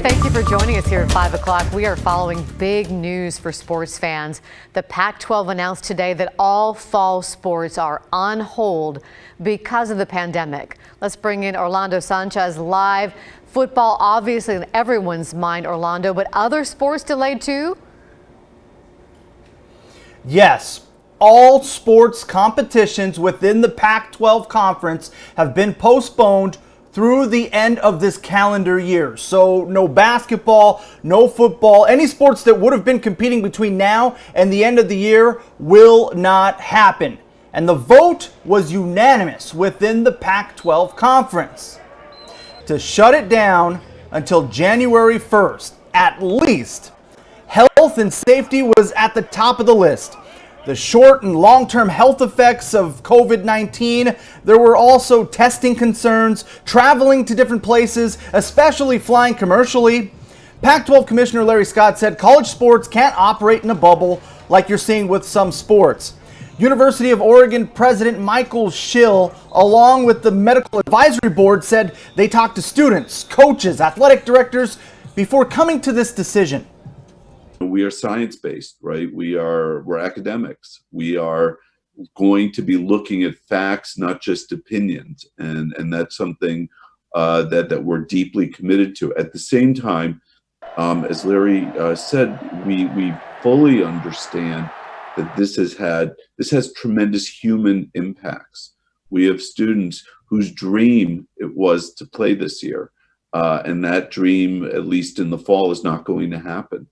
Thank you for joining us here at 5 o'clock. We are following big news for sports fans. The Pac-12 announced today that all fall sports are on hold because of the pandemic. Let's bring in Orlando Sanchez live. Football, obviously, in everyone's mind, Orlando, but other sports delayed too? Yes. All sports competitions within the Pac-12 conference have been postponed through the end of this calendar year. So no basketball, no football, any sports that would have been competing between now and the end of the year will not happen. And the vote was unanimous within the Pac-12 conference to shut it down until January 1st, at least. Health and safety was at the top of the list. The short and long-term health effects of COVID-19. There were also testing concerns, traveling to different places, especially flying commercially. Pac-12 Commissioner Larry Scott said college sports can't operate in a bubble like you're seeing with some sports. University of Oregon President Michael Schill, along with the Medical Advisory Board, said they talked to students, coaches, athletic directors before coming to this decision. We are science-based, right? We're academics. We are going to be looking at facts, not just opinions, and that's something that we're deeply committed to. At the same time, as Larry said, we fully understand that this has tremendous human impacts. We have students whose dream it was to play this year, and that dream, at least in the fall, is not going to happen.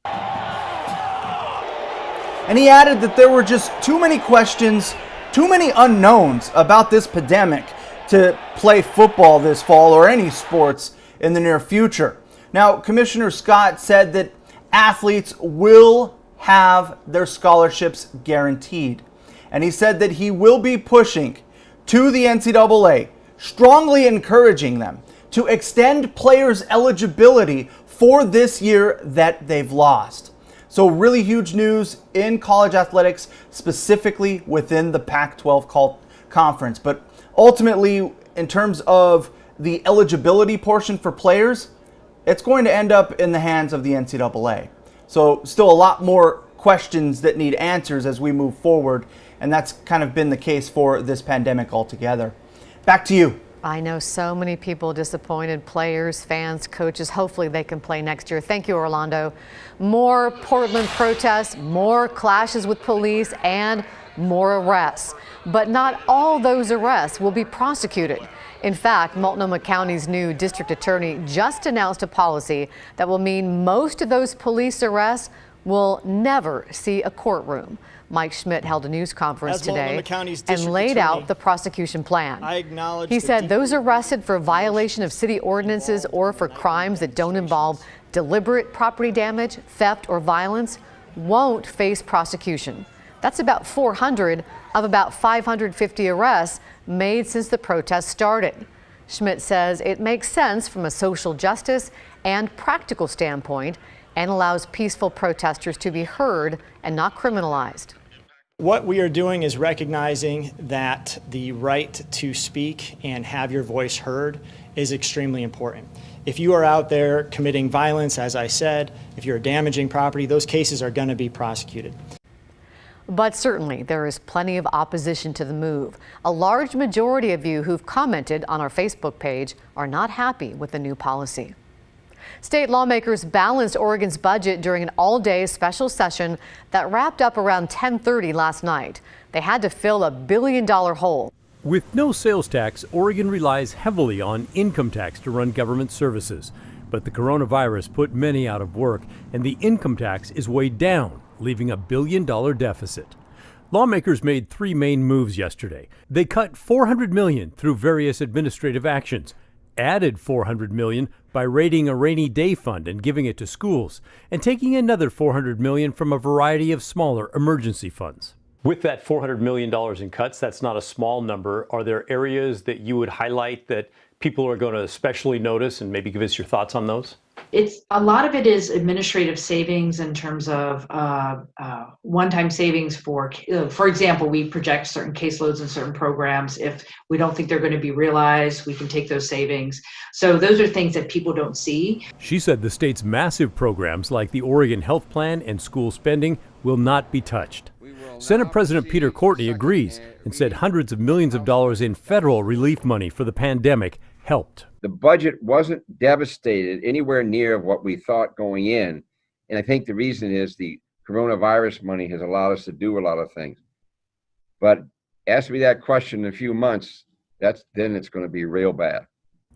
And he added that there were just too many questions, too many unknowns about this pandemic to play football this fall or any sports in the near future. Now, Commissioner Scott said that athletes will have their scholarships guaranteed. And he said that he will be pushing to the NCAA, strongly encouraging them to extend players' eligibility for this year that they've lost. So really huge news in college athletics, specifically within the Pac-12 conference. But ultimately, in terms of the eligibility portion for players, it's going to end up in the hands of the NCAA. So still a lot more questions that need answers as we move forward. And that's kind of been the case for this pandemic altogether. Back to you. I know so many people disappointed, players, fans, coaches. Hopefully they can play next year. Thank you, Orlando. More Portland protests, more clashes with police, and more arrests. But not all those arrests will be prosecuted. In fact, Multnomah County's new district attorney just announced a policy that will mean most of those police arrests will never see a courtroom. Mike Schmidt held a news conference today and laid out the prosecution plan. He said those arrested for violation of city ordinances or for crimes that don't involve deliberate property damage, theft, or violence won't face prosecution. That's about 400 of about 550 arrests made since the protest started. Schmidt says it makes sense from a social justice and practical standpoint and allows peaceful protesters to be heard and not criminalized. What we are doing is recognizing that the right to speak and have your voice heard is extremely important. If you are out there committing violence, as I said, if you're damaging property, those cases are going to be prosecuted. But certainly there is plenty of opposition to the move. A large majority of you who've commented on our Facebook page are not happy with the new policy. State lawmakers balanced Oregon's budget during an all-day special session that wrapped up around 10:30 last night. They had to fill a $1 billion hole. With no sales tax, Oregon relies heavily on income tax to run government services. But the coronavirus put many out of work, and the income tax is weighed down, leaving a $1 billion deficit. Lawmakers made three main moves yesterday. They cut $400 million through various administrative actions, added $400 million by raiding a rainy day fund and giving it to schools, and taking another $400 million from a variety of smaller emergency funds. With that $400 million in cuts, that's not a small number. Are there areas that you would highlight that people are going to especially notice, and maybe give us your thoughts on those? It's a lot of it is administrative savings in terms of one-time savings for example, we project certain caseloads and certain programs. If we don't think they're going to be realized, we can take those savings. So those are things that people don't see. She said the state's massive programs like the Oregon Health Plan and school spending will not be touched. Senate President Peter Courtney agrees and said hundreds of millions of dollars in federal relief money for the pandemic helped. The budget wasn't devastated anywhere near what we thought going in. And I think the reason is the coronavirus money has allowed us to do a lot of things. But ask me that question in a few months, then it's going to be real bad.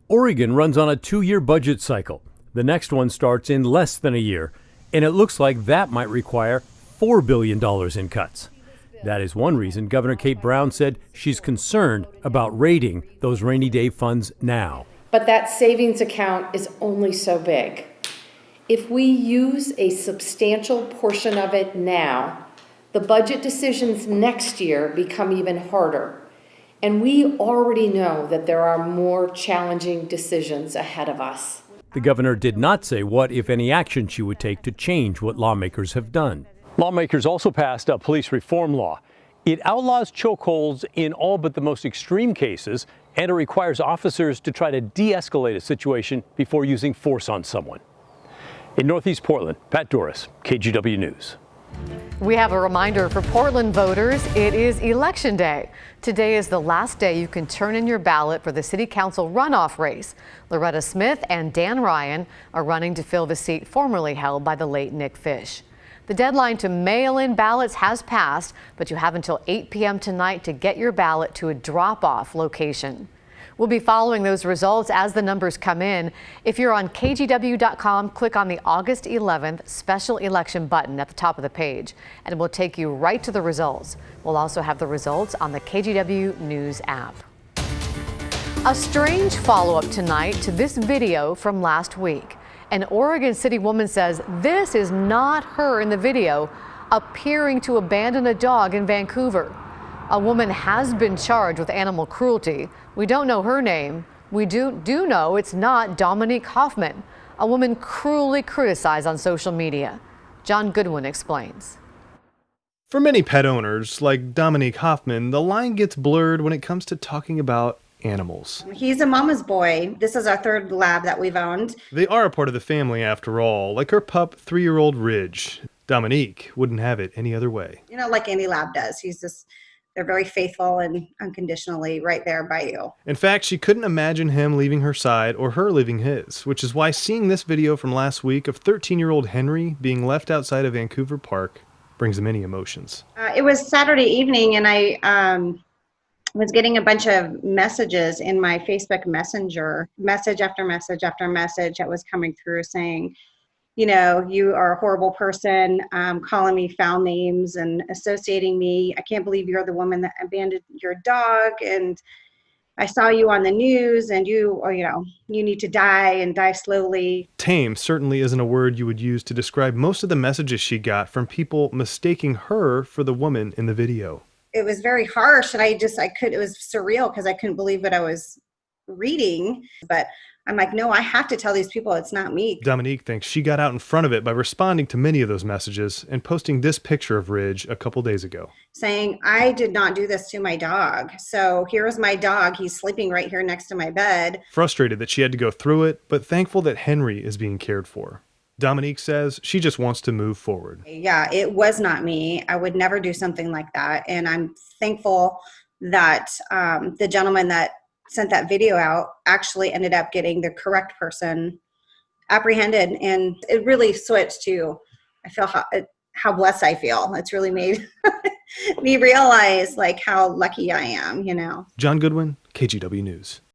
Oregon runs on a 2-year budget cycle. The next one starts in less than a year, and it looks like that might require $4 billion in cuts. That is one reason Governor Kate Brown said she's concerned about raiding those rainy day funds now. But that savings account is only so big. If we use a substantial portion of it now, the budget decisions next year become even harder. And we already know that there are more challenging decisions ahead of us. The governor did not say what, if any, action she would take to change what lawmakers have done. Lawmakers also passed a police reform law. It outlaws chokeholds in all but the most extreme cases, and it requires officers to try to de-escalate a situation before using force on someone. In Northeast Portland, Pat Doris, KGW News. We have a reminder for Portland voters. It is Election Day. Today is the last day you can turn in your ballot for the City Council runoff race. Loretta Smith and Dan Ryan are running to fill the seat formerly held by the late Nick Fish. The deadline to mail in ballots has passed, but you have until 8 p.m. tonight to get your ballot to a drop-off location. We'll be following those results as the numbers come in. If you're on KGW.com, click on the August 11th special election button at the top of the page, and it will take you right to the results. We'll also have the results on the KGW News app. A strange follow-up tonight to this video from last week. An Oregon City woman says this is not her in the video appearing to abandon a dog in Vancouver. A woman has been charged with animal cruelty. We don't know her name. We do know it's not Dominique Hoffman, a woman cruelly criticized on social media. John Goodwin explains. For many pet owners, like Dominique Hoffman, the line gets blurred when it comes to talking about animals. He's a mama's boy. This is our third lab that we've owned. They are a part of the family after all, like her pup, 3-year-old Ridge. Dominique wouldn't have it any other way. You know, like any lab does. They're very faithful and unconditionally right there by you. In fact, she couldn't imagine him leaving her side or her leaving his, which is why seeing this video from last week of 13-year-old Henry being left outside of Vancouver Park brings many emotions. It was Saturday evening, and I was getting a bunch of messages in my Facebook Messenger, message after message after message that was coming through saying, you know, you are a horrible person, calling me foul names and associating me. I can't believe you're the woman that abandoned your dog, and I saw you on the news, and you need to die and die slowly. Tame certainly isn't a word you would use to describe most of the messages she got from people mistaking her for the woman in the video. It was very harsh, and it was surreal because I couldn't believe what I was reading. But I'm like, no, I have to tell these people it's not me. Dominique thinks she got out in front of it by responding to many of those messages and posting this picture of Ridge a couple days ago. Saying, I did not do this to my dog. So here's my dog. He's sleeping right here next to my bed. Frustrated that she had to go through it, but thankful that Henry is being cared for. Dominique says she just wants to move forward. Yeah, it was not me. I would never do something like that. And I'm thankful that the gentleman that sent that video out actually ended up getting the correct person apprehended. And it really switched to, I feel how blessed I feel. It's really made me realize like how lucky I am, you know. John Goodwin, KGW News.